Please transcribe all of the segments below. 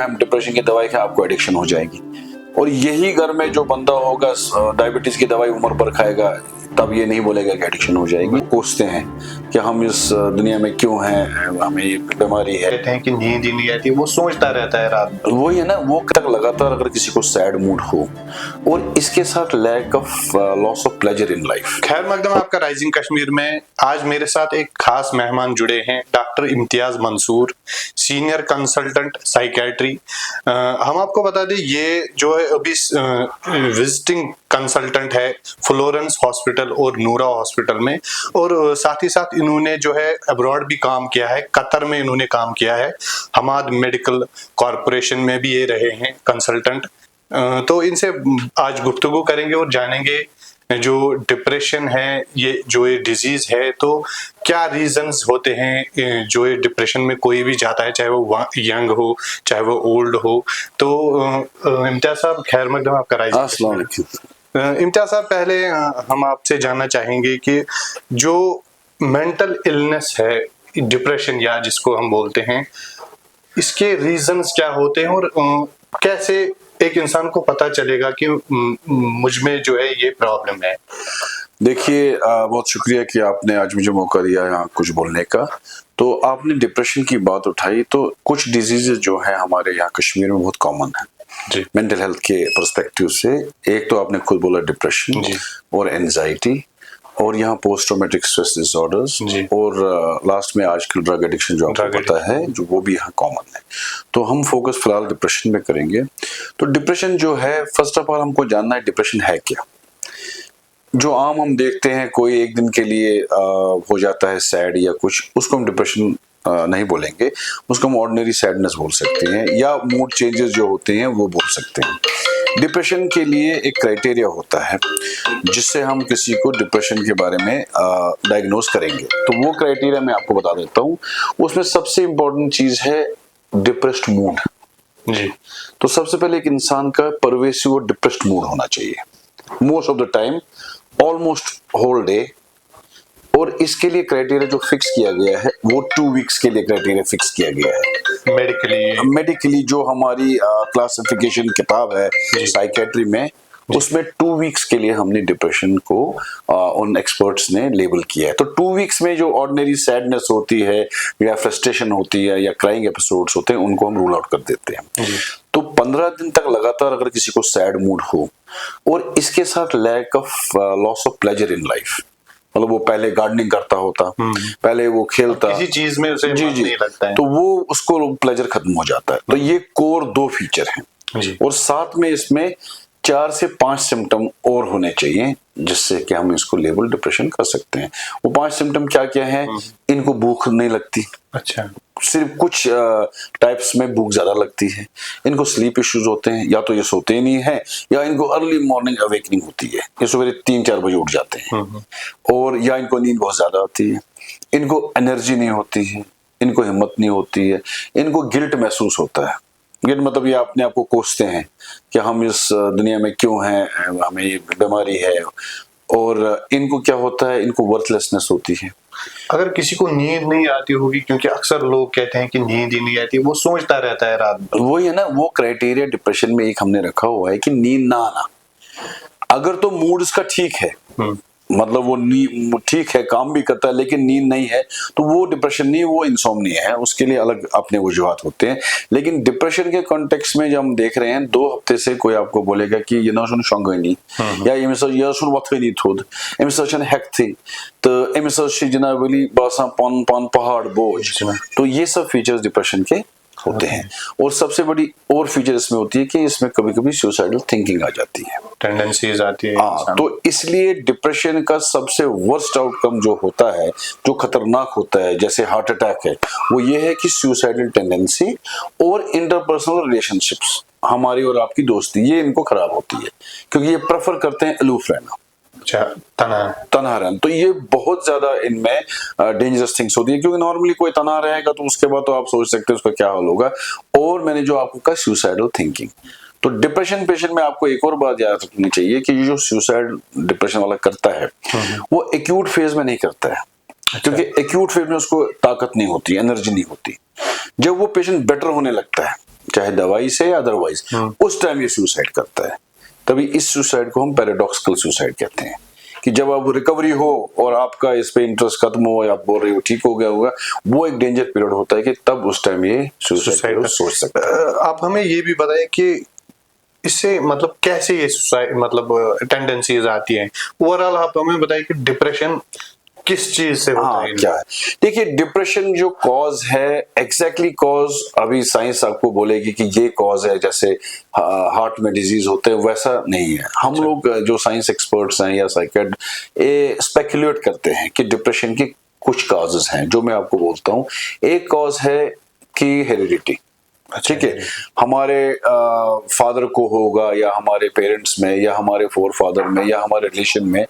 हम डिप्रेशन की दवाई खाएं आपको एडिक्शन हो जाएगी। और यही घर में जो बंदा होगा डायबिटीज की दवाई उम्र भर खाएगा, तब ये नहीं बोलेगा कि एडिक्शन हो जाएगी। कोसते हैं कि हम इस दुनिया में क्यों हैं, हमें ये बीमारी है। कहते हैं कि नींद ही नहीं आती, वो सोचता रहता है रात भर। वही है ना, वो तक लगातार अगर किसी को सैड मूड हो और इसके साथ lack of loss of pleasure in life. खैर मकदम आपका राइजिंग कश्मीर में। आज मेरे साथ एक खास मेहमान जुड़े हैं, doctor Imtiaz Mansoor, senior consultant psychiatry. हम आपको बता दें, ये जो है अभी विजिटिंग कंसल्टेंट है फ्लोरेंस हॉस्पिटल और नूरा हॉस्पिटल में, और साथ ही साथ इन्होंने जो है अब्रॉड भी काम किया है, कतर में इन्होंने काम किया है, हमाद मेडिकल कॉरपोरेशन में भी ये रहे हैं कंसल्टेंट। तो इनसे आज गुफ्तगू करेंगे और जानेंगे जो डिप्रेशन है, ये जो ये डिजीज है, तो क्या रीजंस होते हैं जो ये डिप्रेशन में कोई भी जाता है, चाहे वो यंग हो चाहे वो ओल्ड हो। तो इम्तियाज साहब, खैर मकदम आपका राइजिंग। इम्तियाज साहब, पहले हम आपसे जानना चाहेंगे कि जो मेंटल इलनेस है, डिप्रेशन या जिसको हम बोलते हैं, इसके रीजंस क्या होते हैं और कैसे एक इंसान को पता चलेगा कि मुझ में जो है ये प्रॉब्लम है। देखिए, बहुत शुक्रिया कि आपने आज मुझे मौका दिया यहाँ कुछ बोलने का। तो आपने डिप्रेशन की बात उठाई, तो कुछ डिजीजेज जो है हमारे यहाँ कश्मीर में बहुत कॉमन है मेंटल हेल्थ के पर्सपेक्टिव से। एक तो आपने खुद बोला डिप्रेशन और एंजाइटी, और यहाँ पोस्ट ट्रॉमेटिक स्ट्रेस डिसऑर्डर्स, और लास्ट में आजकल ड्रग एडिक्शन जो आपको पता है, जो वो भी यहाँ कॉमन है। तो हम फोकस फिलहाल डिप्रेशन में करेंगे। तो डिप्रेशन जो है, फर्स्ट ऑफ ऑल हमको जानना है डिप्रेशन है क्या। जो आम हम देखते हैं, कोई एक दिन के लिए हो जाता है सैड या कुछ, उसको हम डिप्रेशन नहीं बोलेंगे, उसको हम ऑर्डिनरी सैडनेस बोल सकते हैं, या मूड चेंजेस जो होते हैं वो बोल सकते हैं। डिप्रेशन के लिए एक क्राइटेरिया होता है जिससे हम किसी को डिप्रेशन के बारे में डायग्नोस करेंगे। तो वो क्राइटेरिया मैं आपको बता देता हूँ। उसमें सबसे इम्पोर्टेंट चीज है डिप्रेस्ड मूड जी। तो सबसे पहले एक इंसान का परवेसिव और डिप्रेस्ड मूड होना चाहिए most of the time, almost whole day. और इसके लिए क्राइटेरिया जो फिक्स किया गया है वो 2 वीक्स के लिए क्राइटेरिया फिक्स किया गया है मेडिकली जो हमारी क्लासिफिकेशन किताब है साइकेट्री में, उसमें 2 वीक्स के लिए हमने डिप्रेशन को उन एक्सपर्ट्स ने लेबल किया है। तो 2 वीक्स में जो ऑर्डिनरी सैडनेस होती है या फ्रस्ट्रेशन होती है या क्राइंग एपिसोड्स होते हैं, उनको हम रूल आउट कर देते हैं। तो 15 दिन तक लगातार अगर किसी को सैड मूड हो और इसके साथ lack of loss of pleasure in life, मतलब वो पहले गार्डनिंग करता होता, पहले वो खेलता, किसी चीज में उसे मन नहीं लगता है, तो वो उसको प्लेजर खत्म हो जाता है। तो ये कोर 2 फीचर हैं, और साथ में इसमें 4 से 5 सिम्टम और होने चाहिए जिससे कि हम इसको लेबल डिप्रेशन कर सकते हैं। वो 5 सिम्टम क्या क्या हैं? इनको भूख नहीं लगती, अच्छा, सिर्फ कुछ टाइप्स में भूख ज्यादा लगती है। इनको स्लीप इश्यूज होते हैं, या तो ये सोते ही नहीं है, या इनको अर्ली मॉर्निंग अवेकनिंग होती है, ये सवेरे 3-4 बजे उठ जाते हैं, और या इनको नींद बहुत ज्यादा आती है, इनको एनर्जी नहीं होती है, इनको हिम्मत नहीं होती है, इनको गिल्ट महसूस होता है। गिल्ट मतलब ये अपने आप को कोसते हैं कि हम इस दुनिया में क्यों हैं, हमें ये बीमारी है। और इनको क्या होता है, इनको वर्थलेसनेस होती है। अगर किसी को नींद नहीं आती होगी, क्योंकि अक्सर लोग कहते हैं कि नींद ही नहीं आती, वो सोचता रहता है रात भर। वही है ना, वो क्राइटेरिया डिप्रेशन में एक हमने रखा हुआ है कि नींद ना आना। अगर तो मूड इसका ठीक है, मतलब वो ठीक है, काम भी करता है, लेकिन नींद नहीं है, तो वो डिप्रेशन नहीं, वो इंसोम्निया है। उसके लिए अलग अपने वजूहात होते हैं। लेकिन डिप्रेशन के कॉन्टेक्स्ट में जब हम देख रहे हैं, 2 हफ्ते से कोई आपको बोलेगा कि ये ना सुन शंगनी या ये सुन वथनी थोद एमिसन हेक्थी, तो एमिसन जनाबली बासा पन पन पहाड़ बोझ, तो ये सब फीचर्स डिप्रेशन के होते हैं। और सबसे बड़ी और फीचर इसमें होती है कि इसमें कभी-कभी सुसाइडल थिंकिंग आ जाती है, टेंडेंसीज आती है। तो इसलिए डिप्रेशन का सबसे वर्स्ट आउटकम जो होता है, जो खतरनाक होता है, जैसे हार्ट अटैक है, वो ये है कि सुसाइडल टेंडेंसी और इंटरपर्सनल रिलेशनशिप्स, हमारी और आपकी दोस्ती, ये इनको खराब होती है, क्योंकि ये प्रेफर करते हैं अलूफ रहना, तन्हा रहना। तो ये बहुत ज्यादा इनमें डेंजरस थिंग्स होती है, क्योंकि नॉर्मली कोई तन्हा रहेगा तो उसके बाद तो आप सोच सकते हैं उसका क्या हाल होगा। और मैंने जो आपको कहा सुसाइडल थिंकिंग, तो डिप्रेशन पेशेंट में आपको एक और बात याद रखनी चाहिए कि जो सुसाइड डिप्रेशन वाला करता है, वो एक्यूट फेज में नहीं करता है, क्योंकि एक्यूट फेज में उसको ताकत नहीं होती, एनर्जी नहीं होती। जब वो पेशेंट बेटर होने लगता है, चाहे दवाई से या अदरवाइज, उस टाइम ये सुसाइड करता है। तभी इस सुसाइड को हम पैराडॉक्सिकल सुसाइड कहते हैं कि जब आप रिकवरी हो और आपका इस पे इंटरेस्ट खत्म हो या आप बोल रहे हो ठीक हो गया होगा, वो एक डेंजर पीरियड होता है कि तब उस टाइम ये सुसाइड सोच सकता है। आप हमें ये भी बताएं कि इससे मतलब कैसे ये सुसाइड मतलब टेंडेंसीज आती हैं। ओवरऑल आप हमें बताइए कि डिप्रेशन किस चीज से होता है? क्या है, देखिए डिप्रेशन जो कॉज है, एग्जैक्टली कॉज अभी साइंस आपको बोलेगी कि ये कॉज है, जैसे हार्ट में डिजीज होते हैं वैसा नहीं है। हम लोग जो साइंस एक्सपर्ट्स हैं या साइकेट स्पेकुलेट करते हैं कि डिप्रेशन के कुछ कॉजेज हैं, जो मैं आपको बोलता हूँ। एक कॉज है कि हेरिडिटी, ठीक है, हमारे फादर को होगा या हमारे पेरेंट्स में या हमारे फोर फादर में या हमारे रिलेशन में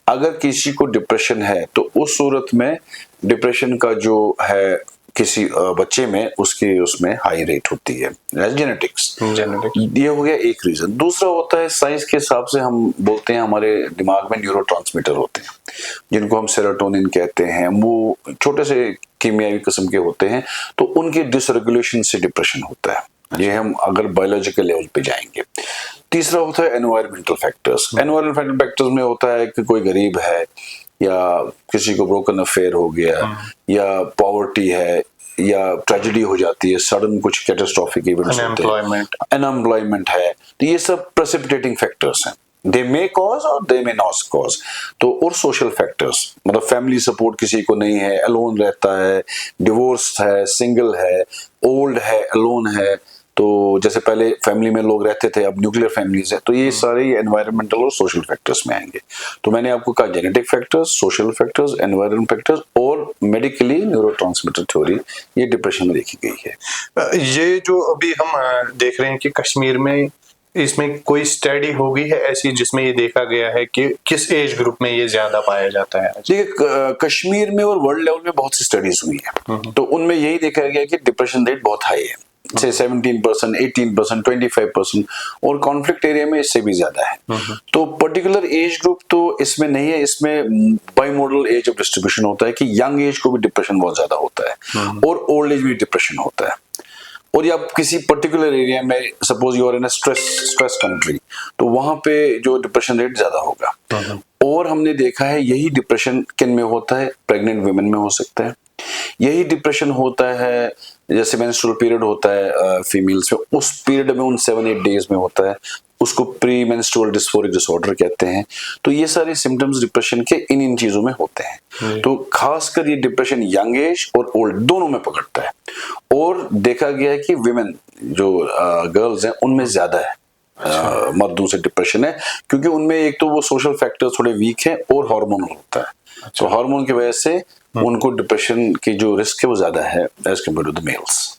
अगर किसी को डिप्रेशन है तो उस सूरत में डिप्रेशन का जो है किसी बच्चे में उसमें हाई रेट होती है, जेनेटिक्स। ये हो गया एक रीजन। दूसरा होता है साइंस के हिसाब से हम बोलते हैं हमारे दिमाग में न्यूरोट्रांसमीटर होते हैं जिनको हम सेरोटोनिन कहते हैं। वो छोटे से कीमियावी किस्म के होते हैं, तो उनके डिसरेगुलेशन से डिप्रेशन होता है। ये हम अगर बायोलॉजिकल लेवल पे जाएंगे। तीसरा होता है एनवायरमेंटल फैक्टर्स। एनवायरमेंटल फैक्टर्स में होता है कि कोई गरीब है या किसी को ब्रोकन अफेयर हो गया या पॉवर्टी है या ट्रेजेडी हो जाती है, सडन कुछ कैटास्ट्रोफिक इवेंट्स होते हैं, अनएम्प्लॉयमेंट है, तो ये सब प्रेसिपिटेटिंग फैक्टर्स हैं। दे मे कॉज और दे मे नॉट कॉज। तो और सोशल फैक्टर्स, मतलब फैमिली सपोर्ट किसी को नहीं है, अलोन रहता है, डिवोर्स है, सिंगल है, ओल्ड है, अलोन है, तो जैसे पहले फैमिली में लोग रहते थे, अब न्यूक्लियर फैमिलीज है, तो ये सारे एनवायरमेंटल और सोशल फैक्टर्स में आएंगे। तो मैंने आपको कहा genetic factors, social factors, environment factors और मेडिकली न्यूरोट्रांसमीटर थ्योरी, ये डिप्रेशन में देखी गई है। ये जो अभी हम देख रहे हैं कि कश्मीर में इसमें कोई स्टडी होगी है ऐसी जिसमें ये देखा गया है कि किस एज ग्रुप में ये ज्यादा पाया जाता है? देखिए कश्मीर में और वर्ल्ड लेवल में बहुत सी स्टडीज हुई है, तो उनमें यही देखा गया कि डिप्रेशन रेट बहुत हाई है, से 17%, 18%, 25%, और कॉन्फ्लिक्ट एरिया में इससे भी ज्यादा है। तो पर्टिकुलर एज ग्रुप तो इसमें नहीं है, इसमें बाइमोडल एज ऑफ डिस्ट्रीब्यूशन होता है कि यंग एज को भी डिप्रेशन बहुत ज्यादा होता है और ओल्ड एज में डिप्रेशन होता है। और या किसी पर्टिकुलर एरिया में suppose you are in stress country, तो वहां पे जो डिप्रेशन रेट ज्यादा होगा। और हमने देखा है यही डिप्रेशन किन में होता है, प्रेग्नेंट वुमेन में हो सकता है। यही डिप्रेशन होता है जैसे मेंस्ट्रुअल पीरियड होता है फीमेल्स में, उस पीरियड में उन 7-8 डेज में होता है, उसको प्री मेंस्ट्रुअल डिस्फोरिक डिसऑर्डर कहते हैं। तो ये सारे सिम्टम्स डिप्रेशन के इन चीजों में होते हैं। तो खासकर ये डिप्रेशन यंग एज और ओल्ड दोनों में पकड़ता है। और देखा गया है कि विमेन जो गर्ल्स हैं उनमें ज्यादा है मर्दों से डिप्रेशन है, क्योंकि उनमें एक तो वो सोशल फैक्टर्स थोड़े वीक है और हार्मोनल होता है। तो हार्मोन की वजह से उनको डिप्रेशन की जो रिस्क है वो ज्यादा है as compare to the males.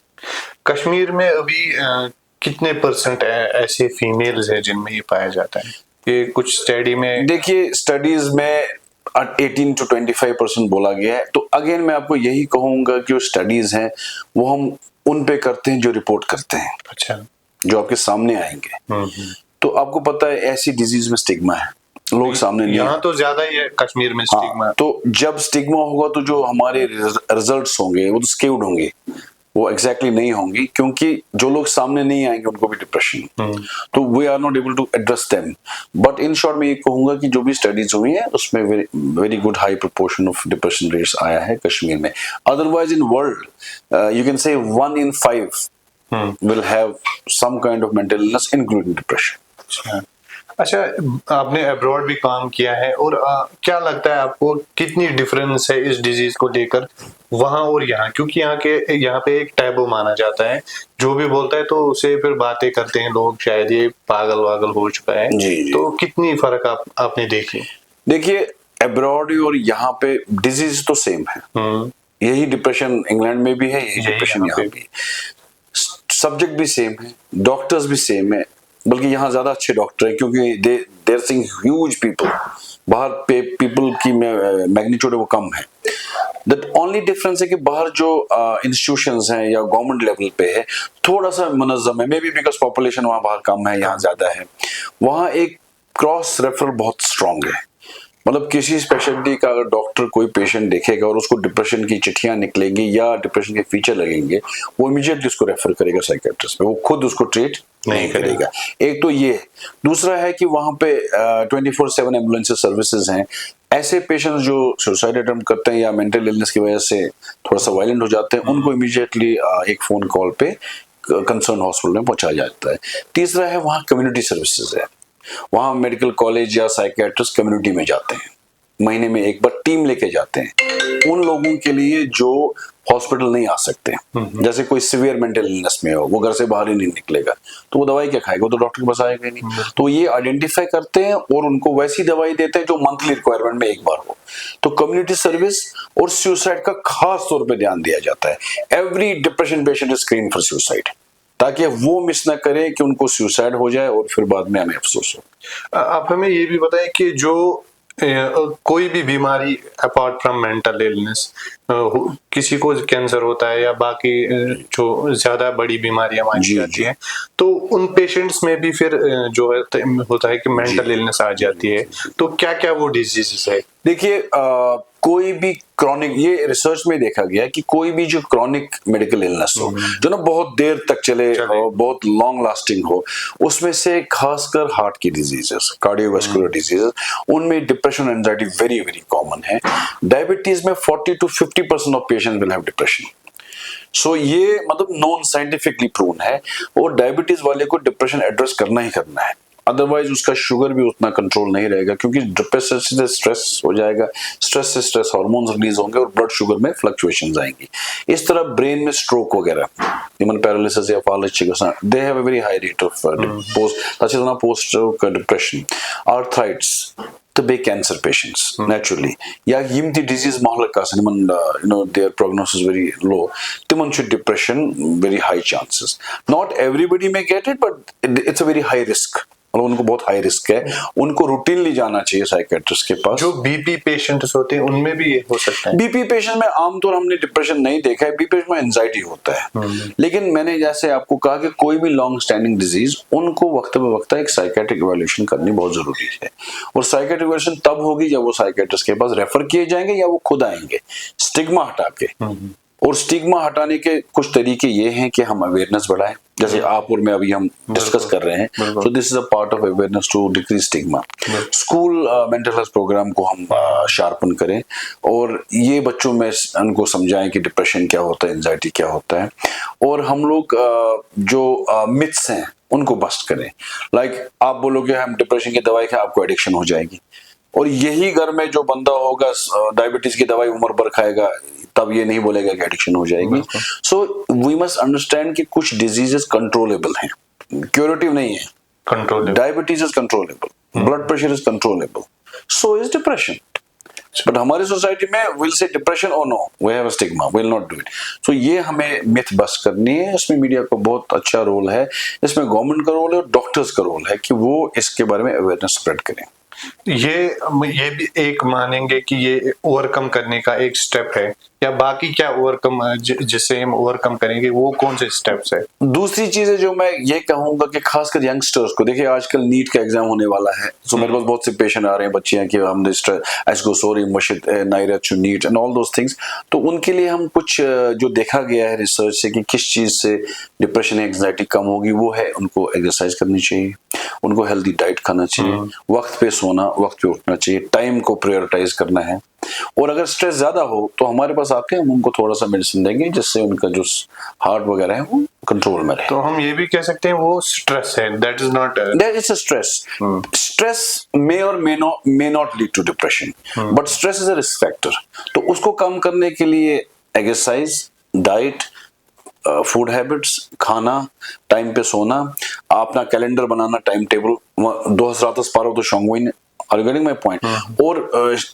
Kashmir में अभी कितने % ऐसे फीमेल्स हैं जिनमें ये पाया जाता है? ये कुछ स्टडी में, देखिए स्टडीज में 18 to 25% बोला गया है। तो अगेन मैं आपको यही कहूंगा कि जो स्टडीज हैं वो हम उन पे करते हैं जो रिपोर्ट करते हैं, अच्छा, जो आपके सामने आएंगे। तो आपको पता है ऐसी डिजीज में स्टिग्मा है, लोग सामने नहीं, यहाँ तो ज्यादा ही है कश्मीर में स्टिग्मा। तो जब स्टिग्मा होगा तो जो हमारे रिजल्ट्स होंगे वो तो स्केव्ड होंगे, वो एग्जैक्टली नहीं होंगी, क्योंकि जो लोग सामने नहीं आएंगे उनको भी डिप्रेशन, तो we are not able to address them. But in short मैं ये कहूंगा कि जो भी स्टडीज हुई है उसमें very good high proportion of depression rates आया है कश्मीर में। Otherwise in world you can say 1 in 5 will have some kind of mental illness including depression। अच्छा, आपने अब्रॉड भी काम किया है और क्या लगता है आपको कितनी डिफरेंस है इस डिजीज को लेकर वहां और यहाँ? क्योंकि यहाँ पे एक टैबू माना जाता है, जो भी बोलता है तो उसे फिर बातें करते हैं लोग, शायद ये पागल वागल हो चुका है। जी। तो कितनी फर्क आपने देखी? देखिए अब्रॉड और यहाँ पे डिजीज तो सेम है, यही डिप्रेशन इंग्लैंड में भी है, यही डिप्रेशन यहाँ भी, सब्जेक्ट भी सेम है, डॉक्टर्स भी सेम है, बल्कि यहाँ ज्यादा अच्छे डॉक्टर है क्योंकि देयर सीइंग ह्यूज पीपल। बाहर पे पीपल की मैग्नीट्यूड है वो कम है। दैट ओनली डिफरेंस है कि बाहर जो इंस्टीट्यूशंस हैं या गवर्नमेंट लेवल पे है थोड़ा सा मुनज़्ज़म है, मे बी बिकॉज पॉपुलेशन वहाँ बाहर कम है, यहाँ ज्यादा है। वहाँ एक क्रॉस रेफरल बहुत स्ट्रांग है, मतलब किसी स्पेशलिटी का अगर डॉक्टर कोई पेशेंट देखेगा और उसको डिप्रेशन की चिट्ठियां निकलेंगी या डिप्रेशन के फीचर लगेंगे, वो इमीडिएटली उसको रेफर करेगा साइकियाट्रिस्ट पे, वो खुद उसको ट्रीट नहीं करेगा। एक तो ये, दूसरा है कि वहां पे 24/7 एम्बुलेंस सर्विसेज हैं। ऐसे पेशेंट्स जो सुसाइड अटेम्प्ट करते हैं या मेंटल इलनेस की वजह से थोड़ा सा वायलेंट हो जाते हैं, उनको इमीडिएटली एक फोन कॉल पे कंसर्न हॉस्पिटल में पहुंचाया जाता है। तीसरा है वहाँ कम्युनिटी सर्विसेज है, वहाँ मेडिकल कॉलेज या साइकियाट्रिस्ट कम्युनिटी में जाते हैं, महीने में एक बार टीम लेके जाते हैं उन लोगों के लिए जो हॉस्पिटल नहीं आ सकते। जैसे कोई सिवियर मेंटल इलनेस में हो, वो घर से बाहर ही नहीं निकलेगा, तो वो दवाई क्या खाएगा, वो तो डॉक्टर के पास आएगा ही नहीं। तो ये आइडेंटिफाई करते हैं और उनको वैसी दवाई देते हैं जो मंथली रिक्वायरमेंट में एक बार हो। तो कम्युनिटी सर्विस और सुसाइड का खास तौर पे ध्यान दिया जाता है। Every depression patient is screen for suicide, ताकि वो मिस ना करें कि उनको सुसाइड हो जाए और फिर बाद में हमें अफसोस हो। आप हमें ये भी बताएं कि जो कोई भी बीमारी अपार्ट फ्रॉम मेंटल इलनेस, किसी को कैंसर होता है या बाकी जो ज्यादा बड़ी बीमारियां मानी जाती हैं, तो उन पेशेंट्स में भी फिर जो है होता है कि मेंटल इलनेस आ जाती है, तो क्या क्या वो डिजीजेस है? देखिए, कोई भी क्रॉनिक, ये रिसर्च में देखा गया है कि कोई भी जो क्रॉनिक मेडिकल इलनेस हो, जो ना बहुत देर तक चले और बहुत लॉन्ग लास्टिंग हो, उसमें से खासकर हार्ट की डिजीजेस, कार्डियोवास्कुलर डिजीजेस, उनमें डिप्रेशन और एंजाइटी वेरी वेरी कॉमन है। डायबिटीज में 40 to 50% of patients will have depression. So ये मतलब नॉन साइंटिफिकली प्रूवन है, और डायबिटीज वाले को डिप्रेशन एड्रेस करना ही करना है, अदरवाइज उसका शुगर भी उतना कंट्रोल नहीं रहेगा, क्योंकि डिप्रेशन से स्ट्रेस हो जाएगा, स्ट्रेस से स्ट्रेस हार्मोन्स रिलीज होंगे और ब्लड शुगर में फ्लक्चुएशंस आएंगी। इस तरह ब्रेन में स्ट्रोक वगैरह, ह्यूमन पैरालिसिस या फालिस, they have a very high rate of post stroke depression. Arthritis, the big cancer patients naturally, या yimti disease mahalaka their prognosis is very low, timan should depression very high chances. Not everybody may get it, but it's a very high risk, और उनको बहुत high risk है, उनको routinely जाना चाहिए psychiatrist के पास। जो बीपी पेशेंट्स होते हैं उनमें भी ये हो सकता है? बीपी पेशेंट में आमतौर हमने डिप्रेशन नहीं देखा है, बीपी पेशेंट में एंजाइटी होता है। लेकिन मैंने जैसे आपको कहा कि कोई भी लॉन्ग स्टैंडिंग डिजीज, उनको वक्त ब वक्त एक साइकियाट्रिक इवैल्यूएशन करनी बहुत जरूरी है, और साइकियाट्रिक इवैल्यूएशन तब होगी जब वो साइकियाट्रिस्ट के पास रेफर किए जाएंगे या वो खुद आएंगे, स्टिग्मा हटा के। और स्टिग्मा हटाने के कुछ तरीके ये हैं कि हम अवेयरनेस बढ़ाएं, जैसे आप और मैं अभी हम डिस्कस कर रहे हैं, तो this is a part of awareness to decrease stigma. School mental health program को हम शार्पन करें, और ये बच्चों में उनको समझाएं कि डिप्रेशन क्या होता है, एंजाइटी क्या होता है, और हम लोग जो मिथ्स हैं उनको बस्ट करें। लाइक आप बोलोगे हम डिप्रेशन की दवाई खाएं आपको एडिक्शन हो जाएगी, और यही घर में जो बंदा होगा डायबिटीज की दवाई उम्र भर खाएगा, तब ये नहीं बोलेगा कि एडिक्शन हो जाएगी। सो वी मस्ट अंडरस्टैंड कि कुछ डिजीजेस कंट्रोलेबल हैं, क्यूरेटिव नहीं है। Controllable, diabetes is controllable, blood pressure is controllable, so is depression. But हमारी सोसाइटी में विल से डिप्रेशन और no we have a stigma, will not do it. So ये हमें मिथ बस्ट करनी है। इसमें मीडिया का बहुत अच्छा रोल है, इसमें गवर्नमेंट का रोल है और डॉक्टर्स का रोल है कि वो इसके बारे में अवेयरनेस स्प्रेड करें। ये भी एक मानेंगे कि ये ओवरकम करने का एक स्टेप है, या बाकी क्या ओवरकम जिससे हम ओवरकम करेंगे वो कौन से स्टेप्स है? दूसरी चीज है जो मैं ये कहूंगा कि खासकर यंगस्टर्स को, देखिए आजकल नीट का एग्जाम होने वाला है, तो मेरे पास बहुत से पेशेंट आ रहे हैं, बच्चे हैं कि हम neat and all those things. तो उनके लिए हम कुछ जो देखा गया है रिसर्च से कि किस चीज से डिप्रेशन एंजाइटी कम होगी, वो है उनको एक्सरसाइज करनी चाहिए, उनको हेल्दी डाइट खाना चाहिए, वक्त पे सोना, वक्त पे उठना चाहिए, टाइम को प्रायोरिटाइज करना है, और अगर स्ट्रेस ज्यादा हो तो हमारे पास आके हम उनको थोड़ा सा मेडिसिन देंगे जिससे उनका जो हार्ट वगैरह है वो कंट्रोल में रहे। तो हम ये भी कह सकते हैं वो स्ट्रेस है, that is not, that is a stress. Stress may और may not lead to depression, but stress is a risk factor. तो उसको कम करने के लिए एक्सरसाइज, डाइट, फूड हैबिट्स, खाना, टाइम पे सोना, अपना कैलेंडर बनाना, टाइम टेबल, 2000 पारो तो शोंगोइन Are you getting my point? और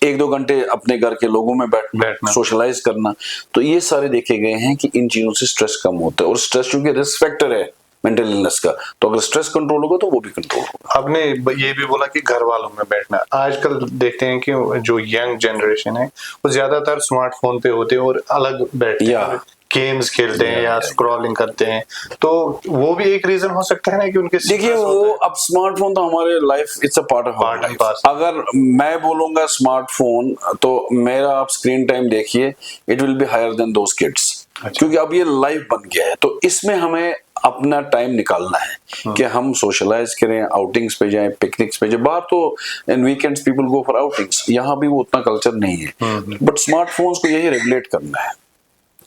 1-2 घंटे अपने घर के लोगों में बैठना, सोशलाइज करना, तो ये सारे देखे गए हैं कि इन चीजों से स्ट्रेस कम होता है, और स्ट्रेस क्योंकि रिस्क फैक्टर है मेंटल इलनेस का, तो अगर स्ट्रेस कंट्रोल होगा तो वो भी कंट्रोल होगा। आपने ये भी बोला कि घर वालों में बैठना, आजकल देखते हैं कि जो यंग जनरेशन है वो ज्यादातर स्मार्टफोन पे होते हैं और अलग बैठते हैं, गेम्स खेलते हैं या स्क्रॉलिंग करते हैं, तो वो भी एक रीजन हो सकता है ना कि उनके देखिए वो अब स्मार्टफोन तो हमारे life it's a part of our life. अगर मैं बोलूंगा स्मार्टफोन तो मेरा आप स्क्रीन टाइम देखिए, it will be higher than those kids, क्योंकि अब ये लाइफ बन गया है। तो इसमें हमें अपना टाइम निकालना है कि हम सोशलाइज करें, आउटिंग्स पे जाएं, पिकनिक्स पे जाएं। बाहर तो in weekends people go for outings, यहाँ भी वो उतना कल्चर नहीं है, बट स्मार्टफोन्स को यही रेगुलेट करना है,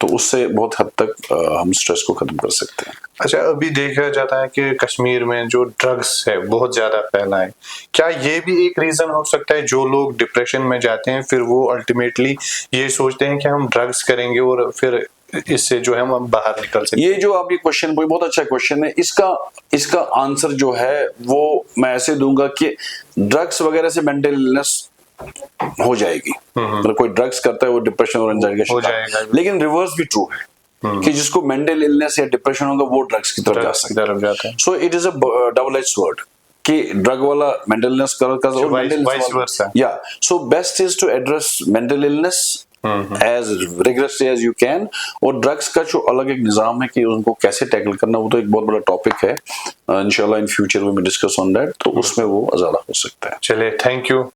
तो उससे बहुत हद तक हम स्ट्रेस को खत्म कर सकते हैं। अच्छा, अभी देखा जाता है कि कश्मीर में जो ड्रग्स है बहुत ज्यादा फैला है, क्या ये भी एक रीजन हो सकता है जो लोग डिप्रेशन में जाते हैं, फिर वो अल्टीमेटली ये सोचते हैं कि हम ड्रग्स करेंगे और फिर इससे जो है हम बाहर निकल सकते हैं? ये जो आप ये क्वेश्चन, बहुत अच्छा क्वेश्चन है। इसका आंसर जो है वो मैं ऐसे दूंगा कि ड्रग्स वगैरह से मेंटल इलनेस हो जाएगी, मतलब कोई ड्रग्स करता है वो डिप्रेशन और एंजाइटी का शिकार है, लेकिन रिवर्स भी ट्रू है कि जिसको मेंटल इलनेस या डिप्रेशन होगा वो ड्रग्स की तरफ जा सकता है। So it is a double edge sword कि ड्रग वाला मेंटल इलनेस कर या so best is to address mental illness as rigorously as you can, और ड्रग्स का जो अलग एक निजाम है कि उनको कैसे टैकल करना, वो तो एक बहुत बड़ा टॉपिक है। इंशाल्लाह इन फ्यूचर वी में डिस्कस ऑन दैट, तो उसमें वो ज्यादा हो सकता है। चलिए, थैंक यू।